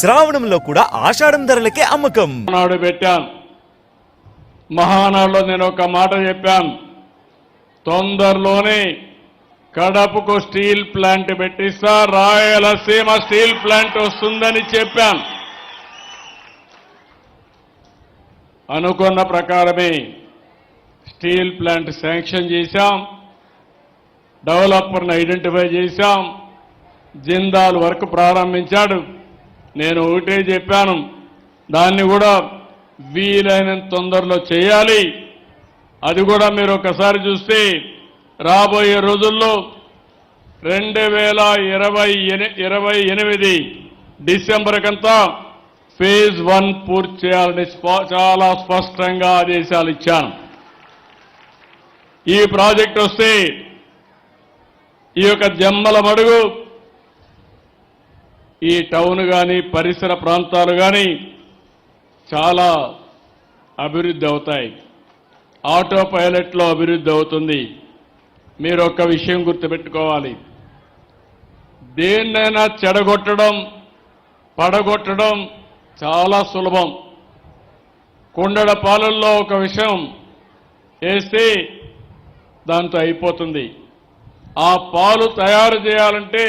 శ్రావణంలో కూడా ఆషాఢం ధరలకే అమ్మకం. నాడు పెట్టాను, మహానాడులో నేను ఒక మాట చెప్పాను, తొందరలోనే కడపకు స్టీల్ ప్లాంట్ పెట్టిస్తా, రాయలసీమ స్టీల్ ప్లాంట్ వస్తుందని చెప్పాను. అనుకున్న ప్రకారమే స్టీల్ ప్లాంట్ శాంక్షన్ చేశాం, డెవలపర్ని ఐడెంటిఫై చేశాం, జిందాల్ వర్క్ ప్రారంభించాడు. నేను ఒకటే చెప్పాను, దాన్ని కూడా వీలైనంత తొందరలో చేయాలి. అది కూడా మీరు ఒకసారి చూస్తే రాబోయే రోజుల్లో 2028 డిసెంబర్ కంతా ఫేజ్ 1 పూర్తి చేయాలని చాలా స్పష్టంగా ఆదేశాలు ఇచ్చాను. ఈ ప్రాజెక్ట్ వస్తే ఈ యొక్క జమ్మల మడుగు, ఈ టౌన్ కానీ పరిసర ప్రాంతాలు కానీ చాలా అభివృద్ధి అవుతాయి. ఆటో పైలట్లో అభివృద్ధి అవుతుంది. మీరు ఒక్క విషయం గుర్తుపెట్టుకోవాలి, దేన్నైనా చెడగొట్టడం, పడగొట్టడం చాలా సులభం. కుండల పాలల్లో ఒక విషయం వేస్తే దాంతో అయిపోతుంది. ఆ పాలు తయారు చేయాలంటే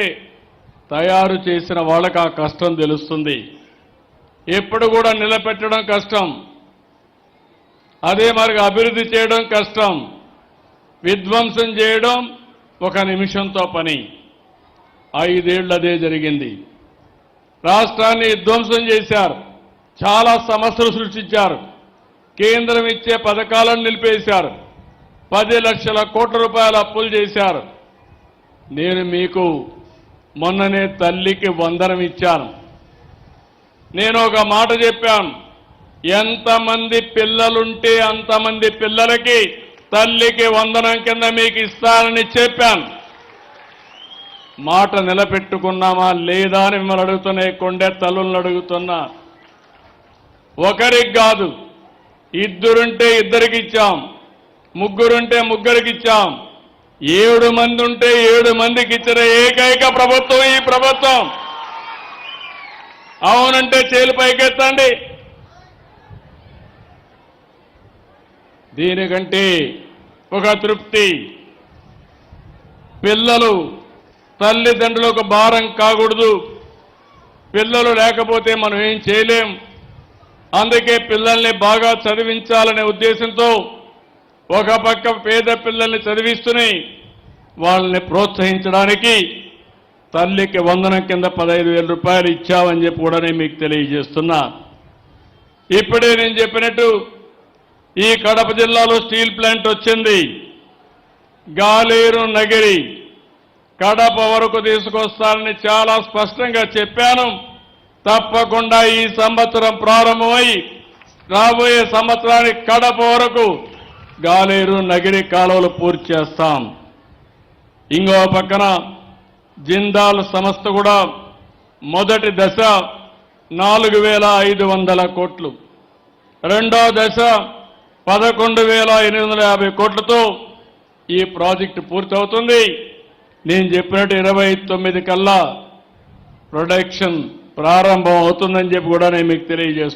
తయారు చేసిన వాళ్ళకి ఆ కష్టం తెలుస్తుంది. ఎప్పుడు కూడా నిలబెట్టడం కష్టం, అదే మరి అభివృద్ధి చేయడం కష్టం, విధ్వంసం చేయడం ఒక నిమిషంతో పని. 5 ఏళ్ళు అదే జరిగింది. రాష్ట్రాన్ని విధ్వంసం చేశారు, చాలా సమస్యలు సృష్టించారు, కేంద్రం ఇచ్చే పథకాలను నిలిపేశారు, 10 లక్షల కోట్ల రూపాయల అప్పులు చేశారు. నేను మీకు మొన్ననే తల్లికి వందనం ఇచ్చాను. నేను ఒక మాట చెప్పాను, ఎంతమంది పిల్లలుంటే అంతమంది పిల్లలకి తల్లికి వందనం కింద మీకు ఇస్తానని చెప్పాను. మాట నిలబెట్టుకున్నామా లేదా అని మిమ్మల్ని అడుగుతున్నా, కొండే తల్లులను అడుగుతున్నా. ఒకరికి కాదు, ఇద్దరుంటే ఇద్దరికి ఇచ్చాం, ముగ్గురుంటే ముగ్గురికి ఇచ్చాం, 7 మంది ఉంటే 7 మందికి ఇచ్చిన ఏకైక ప్రభుత్వం ఈ ప్రభుత్వం. అవునంటే చేలు పైకెత్తండి. దీనికంటే ఒక తృప్తి, పిల్లలు తల్లిదండ్రులకు భారం కాకూడదు. పిల్లలు లేకపోతే మనం ఏం చేయలేం. అందుకే పిల్లల్ని బాగా చదివించాలనే ఉద్దేశంతో ఒక పక్క పేద పిల్లల్ని చదివిస్తూనే వాళ్ళని ప్రోత్సహించడానికి తల్లికి వందనం కింద 15,000 రూపాయలు ఇచ్చామని చెప్పి కూడా నేను మీకు తెలియజేస్తున్నా. ఇప్పుడే నేను చెప్పినట్టు ఈ కడప జిల్లాలో స్టీల్ ప్లాంట్ వచ్చింది. గాలేరు నగిరి కడప వరకు తీసుకొస్తానని చాలా స్పష్టంగా చెప్పాను. తప్పకుండా ఈ సంవత్సరం ప్రారంభమై రాబోయే సంవత్సరానికి కడప వరకు గాలేరు నగిరి కాలువలు పూర్తి చేస్తాం. ఇంకో పక్కన జిందాల్ సంస్థ కూడా మొదటి దశ 4,500 కోట్లు, రెండో దశ 11,850 కోట్లతో ఈ ప్రాజెక్టు పూర్తవుతుంది. నేను చెప్పినట్టు 29 కల్లా ప్రొడక్షన్ ప్రారంభం అవుతుందని చెప్పి కూడా నేను మీకు తెలియజేస్తున్నాను.